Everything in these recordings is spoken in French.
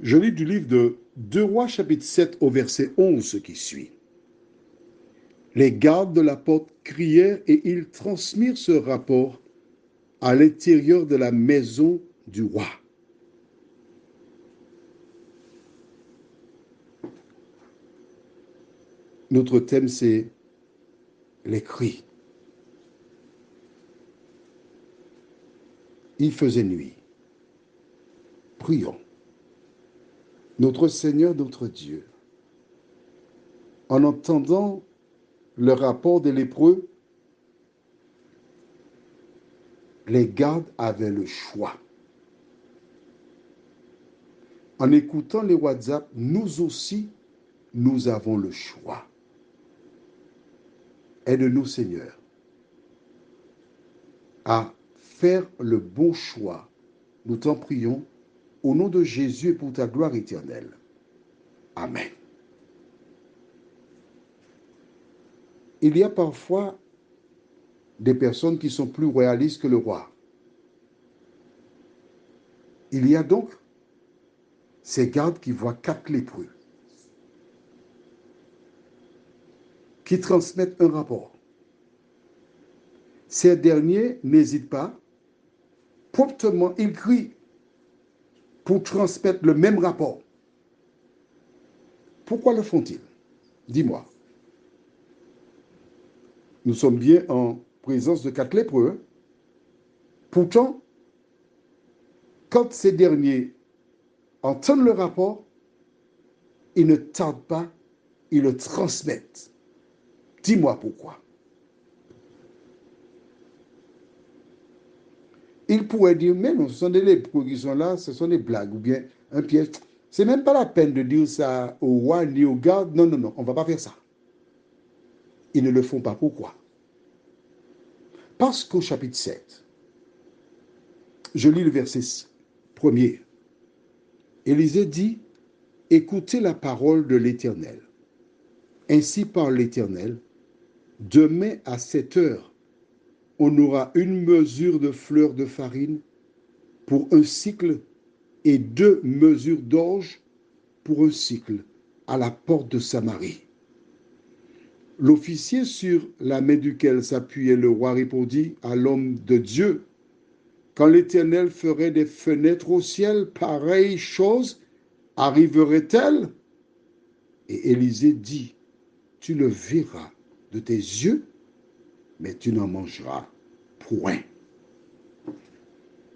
Je lis du livre de 2 Rois chapitre 7 au verset 11 ce qui suit. Les gardes de la porte crièrent et ils transmirent ce rapport à l'intérieur de la maison du roi. Notre thème, c'est les cris. Il faisait nuit. Prions. Notre Seigneur, notre Dieu, en entendant le rapport des lépreux, les gardes avaient le choix. En écoutant les WhatsApp, nous aussi, nous avons le choix. Aide-nous, Seigneur, à faire le bon choix. Nous t'en prions au nom de Jésus et pour ta gloire éternelle. Amen. Il y a parfois des personnes qui sont plus royalistes que le roi. Il y a donc ces gardes qui voient 4 lépreux, qui transmettent un rapport. Ces derniers n'hésitent pas, promptement ils crient pour transmettre le même rapport. Pourquoi le font-ils? Dis-moi. Nous sommes bien en présence de 4 lépreux. Pourtant, quand ces derniers entendent le rapport, ils ne tardent pas, ils le transmettent. Dis-moi pourquoi. Ils pourraient dire, mais non, ce sont des lépreux qui sont là, ce sont des blagues ou bien un piège. C'est même pas la peine de dire ça au roi ni aux gardes. Non, non, non, on ne va pas faire ça. Ils ne le font pas. Pourquoi? Parce qu'au chapitre 7, je lis le verset 1er. Élisée dit, écoutez la parole de l'Éternel. Ainsi parle l'Éternel, demain à 7 heures, on aura une mesure de fleur de farine pour un cycle et 2 mesures d'orge pour un cycle à la porte de Samarie. L'officier sur la main duquel s'appuyait le roi répondit à l'homme de Dieu, quand l'Éternel ferait des fenêtres au ciel, pareille chose arriverait-elle? Et Élisée dit, tu le verras de tes yeux, mais tu n'en mangeras point.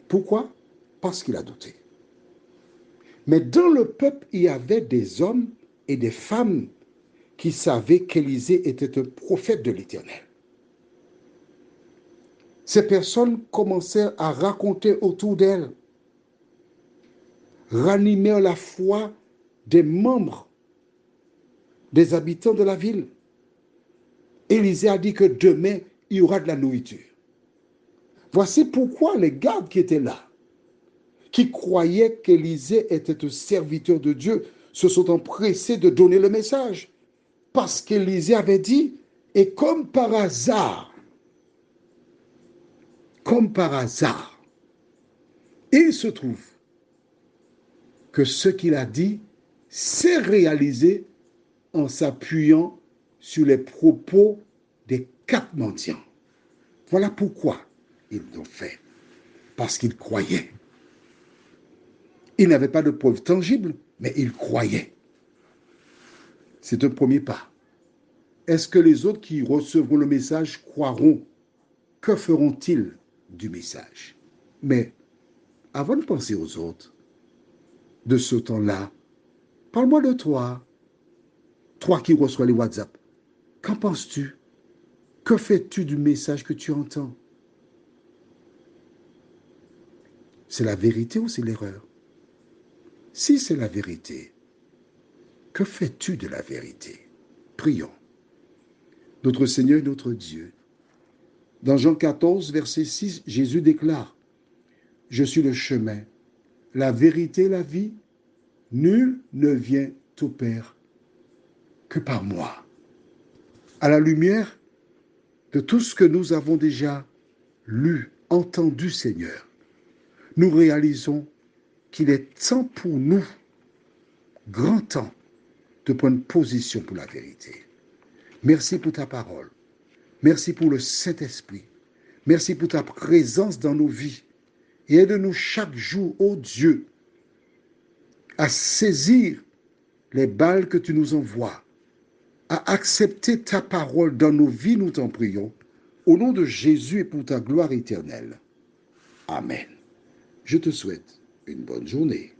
Pourquoi? Parce qu'il a douté. Mais dans le peuple, il y avait des hommes et des femmes qui savaient qu'Élisée était un prophète de l'Éternel. Ces personnes commencèrent à raconter autour d'elle, ranimèrent la foi des membres, des habitants de la ville. Élisée a dit que demain, il y aura de la nourriture. Voici pourquoi les gardes qui étaient là, qui croyaient qu'Élisée était un serviteur de Dieu, se sont empressés de donner le message. Parce qu'Élisée avait dit, et comme par hasard, il se trouve que ce qu'il a dit s'est réalisé en s'appuyant sur les propos des 4 mendiants. Voilà pourquoi ils l'ont fait. Parce qu'ils croyaient. Ils n'avaient pas de preuves tangibles, mais ils croyaient. C'est un premier pas. Est-ce que les autres qui recevront le message croiront? Que feront-ils du message? Mais avant de penser aux autres, de ce temps-là, parle-moi de toi. Toi qui reçois les WhatsApp, qu'en penses-tu? Que fais-tu du message que tu entends? C'est la vérité ou c'est l'erreur? Si c'est la vérité, que fais-tu de la vérité? Prions. Notre Seigneur et notre Dieu. Dans Jean 14, verset 6, Jésus déclare, je suis le chemin, la vérité et la vie. Nul ne vient au Père que par moi. À la lumière de tout ce que nous avons déjà lu, entendu, Seigneur, nous réalisons qu'il est temps pour nous grand temps de prendre position pour la vérité. Merci pour ta parole. Merci pour le Saint-Esprit. Merci pour ta présence dans nos vies. Et aide-nous chaque jour, ô Dieu, à saisir les balles que tu nous envoies, à accepter ta parole dans nos vies, nous t'en prions, au nom de Jésus et pour ta gloire éternelle. Amen. Je te souhaite une bonne journée.